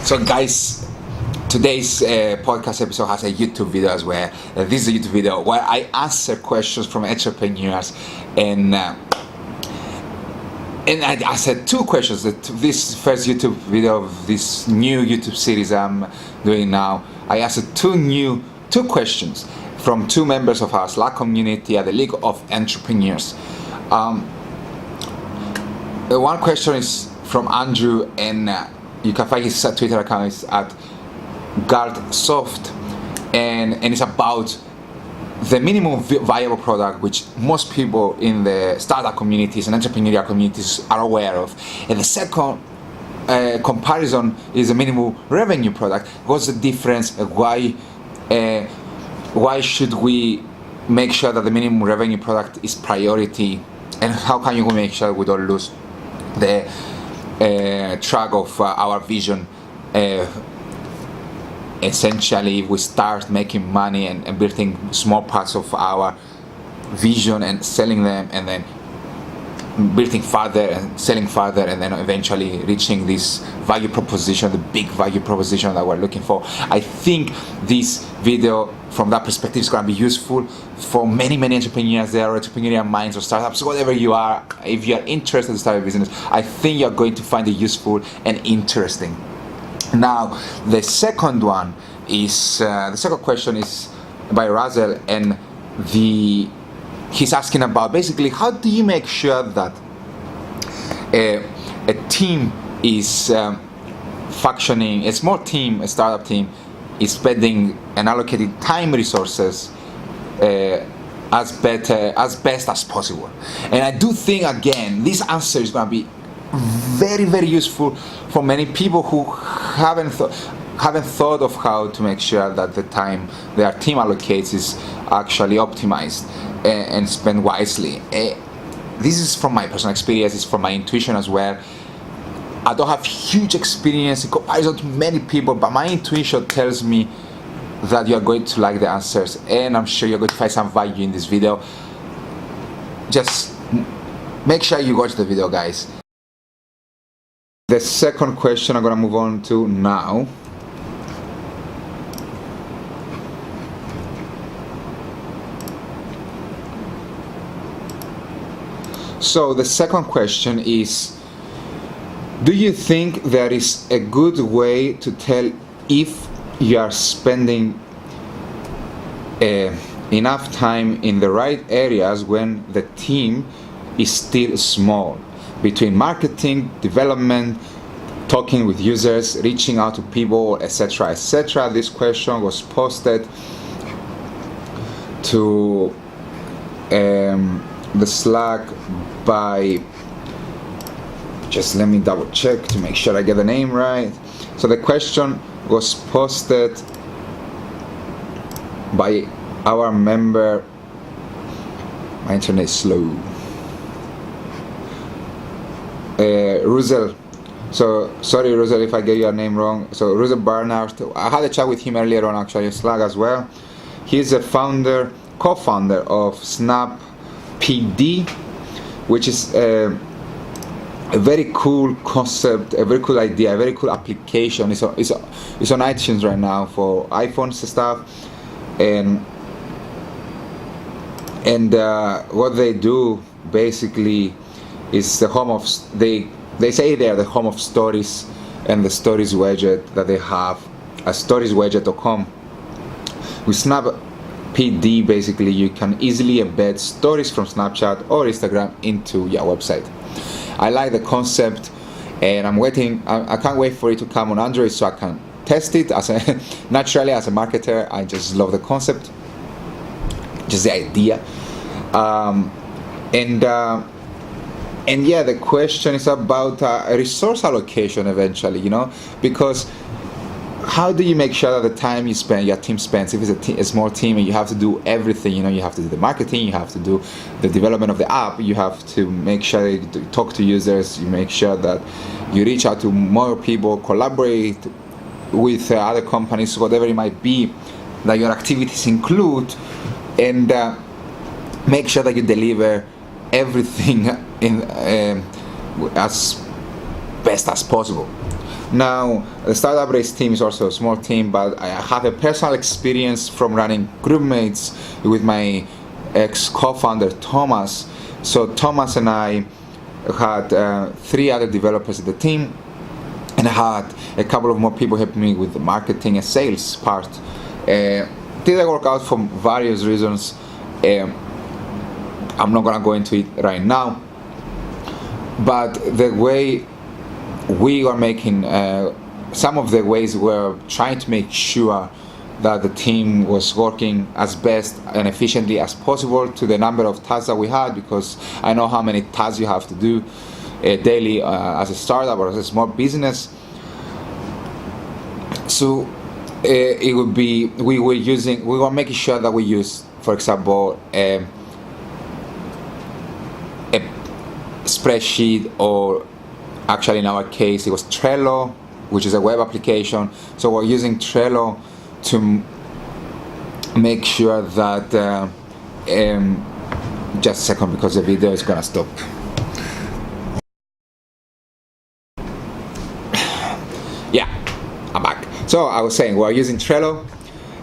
So guys, today's podcast episode has a YouTube video as well. This is a YouTube video where I answer questions from entrepreneurs, and I said two questions. This first YouTube video of this new YouTube series I'm doing now, I asked two questions from two members of our Slack community at the League of Entrepreneurs. One question is from Andrew, and you can find his Twitter account is at GuardSoft, and it's about the minimum viable product, which most people in the startup communities and entrepreneurial communities are aware of. And the second comparison is the minimum revenue product. What's the difference? Why should we make sure that the minimum revenue product is priority? And how can you make sure we don't lose the track of our vision? Essentially, we start making money and building small parts of our vision and selling them, and then building further and selling further, and then eventually reaching this value proposition, the big value proposition that we're looking for. I think this video from that perspective is going to be useful for many entrepreneurs. There are entrepreneurial minds or startups, whatever you are. If you are interested in starting a business, I think you're going to find it useful and interesting. Now, the second one is the second question is by Russell, and he's asking about basically how do you make sure that a team is functioning, a small team, a startup team, is spending and allocating time resources as best as possible. And I do think, again, this answer is going to be very useful for many people who haven't thought of how to make sure that the time their team allocates is actually optimized and spent wisely. This is from my personal experience, it's from my intuition as well. I don't have huge experience in comparison to many people, but my intuition tells me that you're going to like the answers, and I'm sure you're going to find some value in this video. Just make sure you watch the video, guys. The second question I'm going to move on to now. So the second question is, do you think there is a good way to tell if you are spending enough time in the right areas when the team is still small? Between marketing, development, talking with users, reaching out to people, etc., etc. This question was posted to the Slack by, just let me double check to make sure I get the name right. So the question was posted by our member, my internet is slow, Russell. So sorry, Russell, if I get your name wrong. So Russell Barnard, I had a chat with him earlier on, actually, Slack as well. He's a co-founder of Snap PD, which is a very cool concept, a very cool idea, a very cool application. It's on iTunes right now for iPhones and stuff, and what they do basically is the home of, they say they're the home of stories and the stories widget that they have at storieswidget.com. With Snap PD, basically you can easily embed stories from Snapchat or Instagram into your website. I like the concept, and I can't wait for it to come on Android so I can test it. Naturally, as a marketer, I just love the concept, just the idea. And yeah, the question is about resource allocation eventually, because how do you make sure that the time your team spends, if it's a small team and you have to do everything, you have to do the marketing, you have to do the development of the app, you have to make sure that you talk to users, you make sure that you reach out to more people, collaborate with other companies, whatever it might be that your activities include, and make sure that you deliver everything in as best as possible. Now, The startup race team is also a small team, but I have a personal experience from running group mates with my ex-co-founder Thomas. So Thomas and I had 3 other developers in the team, and I had a couple of more people helping me with the marketing and sales part. Didn't work out for various reasons. I'm not gonna go into it right now, but the way we are making some of the ways we're trying to make sure that the team was working as best and efficiently as possible to the number of tasks that we had, because I know how many tasks you have to do daily as a startup or as a small business. So it would be, we were making sure that we use, for example, a spreadsheet, or actually in our case it was Trello, which is a web application. So we're using Trello to make sure that just a second, because the video is gonna stop. Yeah, I'm back. So I was saying we're using Trello.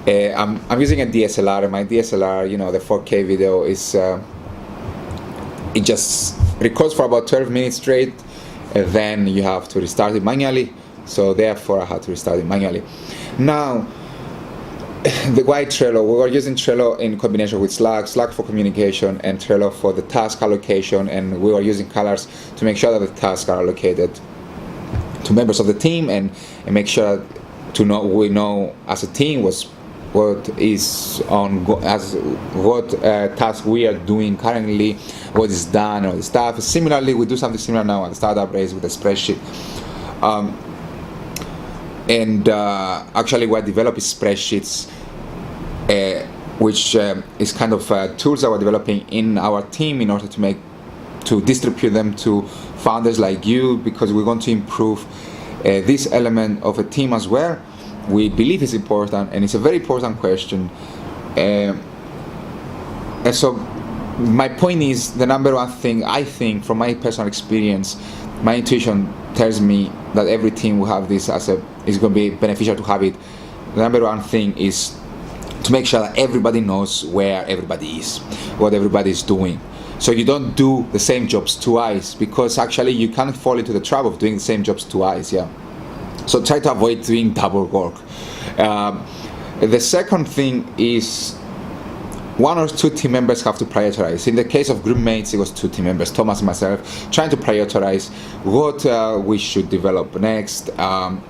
I'm using a DSLR, and my DSLR, the 4K video is it just records for about 12 minutes straight, and then you have to restart it manually. So therefore I had to restart it manually. Now, the white Trello, we were using Trello in combination with Slack for communication, and Trello for the task allocation, and we were using colors to make sure that the tasks are allocated to members of the team, and make sure we know as a team what is on what task we are doing currently, what is done, all the stuff. Similarly, we do something similar now at the startup race with a spreadsheet. Actually, we're developing spreadsheets, which is kind of tools that we're developing in our team in order to distribute them to founders like you, because we want to improve this element of a team as well. We believe it's important, and it's a very important question. And so my point is, the number one thing, I think, from my personal experience, my intuition tells me that every team will have this is going to be beneficial to have it. The number one thing is to make sure that everybody knows where everybody is, what everybody is doing. So you don't do the same jobs twice, because actually you can't fall into the trap of doing the same jobs twice. Yeah. So try to avoid doing double work. The second thing is, 1 or 2 team members have to prioritize. In the case of group mates, it was 2 team members, Thomas and myself, trying to prioritize what we should develop next, and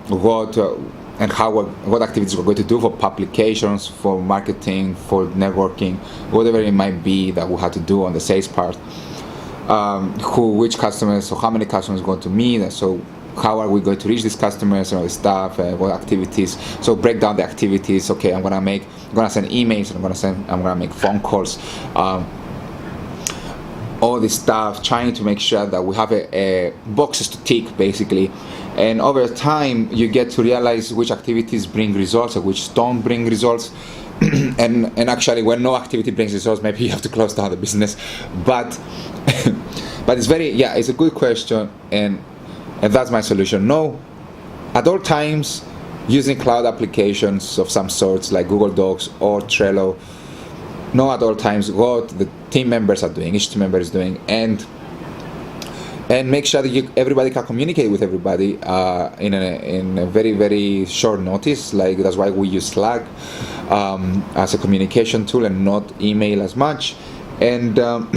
what activities we're going to do for publications, for marketing, for networking, whatever it might be that we have to do on the sales part. Which customers, so how many customers we're going to meet, and so how are we going to reach these customers, and all the stuff, what activities. So break down the activities. Okay, I'm gonna send emails, I'm gonna make phone calls, all this stuff, trying to make sure that we have a boxes to tick, basically. And over time, you get to realize which activities bring results and which don't bring results. and actually, when no activity brings results, maybe you have to close down the business. But it's a good question, and that's my solution. No, at all times, using cloud applications of some sorts like Google Docs or Trello. Know at all times what the team members are doing, each team member is doing, and make sure that everybody can communicate with everybody in a very, very short notice. Like, that's why we use Slack as a communication tool and not email as much. And the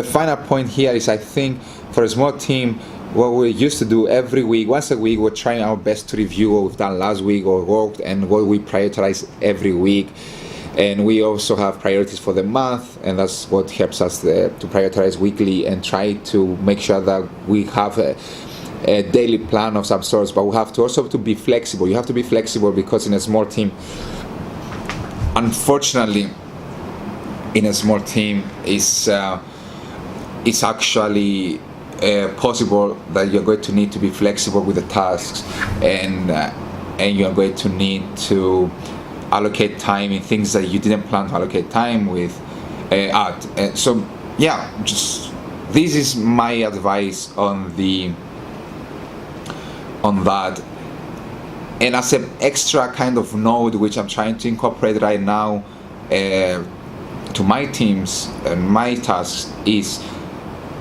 final point here is, I think, for a small team, what we used to do every week, once a week, we're trying our best to review what we've done last week or worked, and what we prioritize every week. And we also have priorities for the month, and that's what helps us to prioritize weekly and try to make sure that we have a daily plan of some sorts. But we have to also be flexible. You have to be flexible, because in a small team, unfortunately, in a small team, it's actually possible that you're going to need to be flexible with the tasks, and you're going to need to allocate time in things that you didn't plan to allocate time with. So yeah, just this is my advice on that. And as an extra kind of note, which I'm trying to incorporate right now to my teams and my tasks, is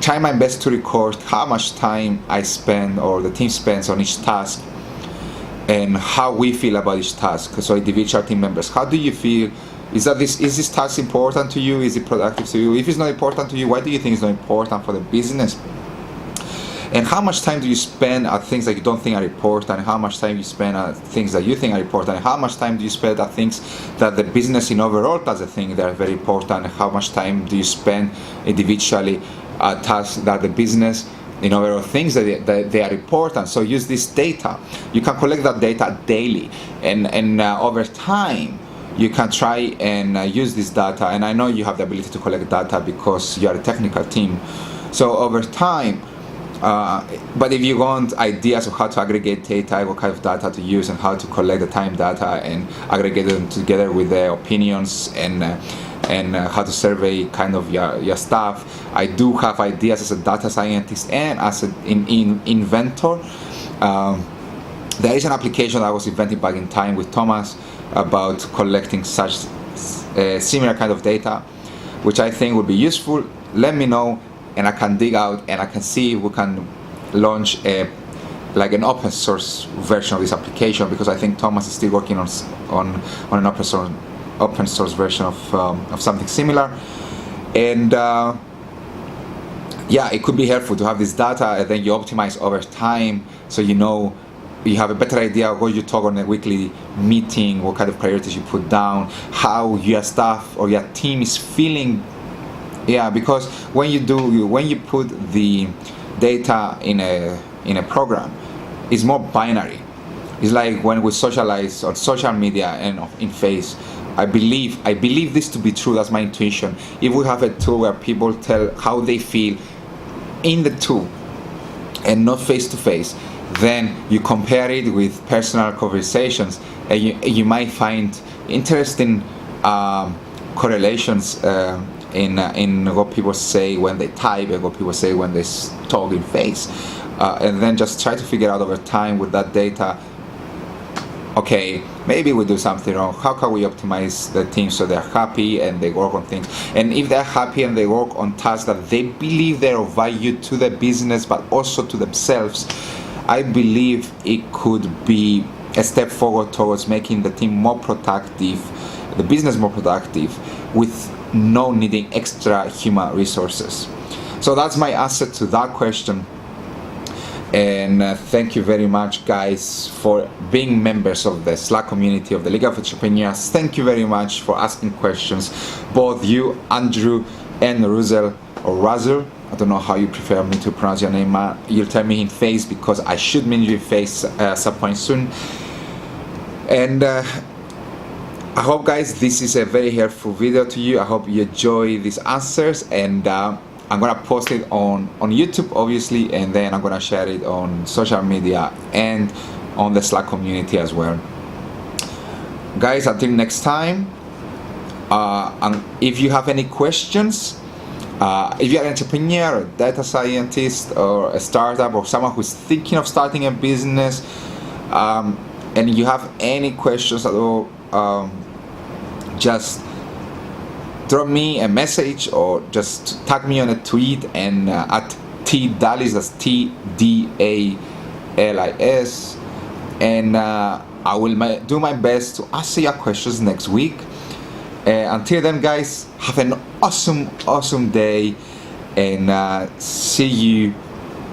try my best to record how much time I spend or the team spends on each task and how we feel about each task. So individual team members, how do you feel? Is this task important to you? Is it productive to you? If it's not important to you, why do you think it's not important for the business? And how much time do you spend at things that you don't think are important? And how much time you spend at things that you think are important? And how much time do you spend at things that the business in overall doesn't think they are very important? And how much time do you spend individually at tasks that the business in overall things that they are important? So use this data. You can collect that data daily, and over time you can try and use this data. And I know you have the ability to collect data because you are a technical team. So over time. But if you want ideas of how to aggregate data, what kind of data to use, and how to collect the time data and aggregate them together with the opinions and how to survey kind of your staff, I do have ideas as a data scientist and as an inventor. There is an application that I was inventing back in time with Thomas about collecting such similar kind of data, which I think would be useful. Let me know, and I can dig out and I can see if we can launch like an open source version of this application, because I think Thomas is still working on an open source version of something similar. And yeah, it could be helpful to have this data, and then you optimize over time, so you have a better idea of what you talk on a weekly meeting, what kind of priorities you put down, how your staff or your team is feeling. Yeah, because when you put the data in a program, it's more binary. It's like when we socialize on social media and in face. I believe this to be true. That's my intuition. If we have a tool where people tell how they feel in the tool and not face to face, then you compare it with personal conversations, and you might find interesting correlations in what people say when they type and what people say when they talk in face, and then just try to figure out over time with that data, okay, maybe we do something wrong. How can we optimize the team so they're happy and they work on things? And if they're happy and they work on tasks that they believe they're of value to the business but also to themselves, I believe it could be a step forward towards making the team more productive, the business more productive, with no needing extra human resources. So that's my answer to that question. And thank you very much, guys, for being members of the Slack community of the League of Entrepreneurs. Thank you very much for asking questions, both you, Andrew, and Russell, or Russell. I don't know how you prefer me to pronounce your name. You'll tell me in face, because I should meet you in face at some point soon. And I hope, guys, this is a very helpful video to you. I hope you enjoy these answers, and I'm gonna post it on YouTube, obviously, and then I'm gonna share it on social media and on the Slack community as well. Guys, until next time, and if you have any questions, if you're an entrepreneur, a data scientist, or a startup, or someone who's thinking of starting a business, and you have any questions at all, just drop me a message or just tag me on a tweet, and at TDalis, that's TDALIS, and I will do my best to answer your questions next week. Until then, guys, have an awesome day, and see you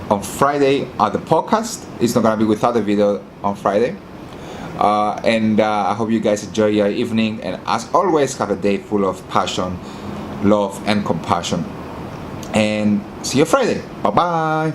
on Friday at the podcast. It's not gonna be without the video on Friday. And I hope you guys enjoy your evening, and as always, have a day full of passion, love, and compassion. And see you Friday. Bye bye.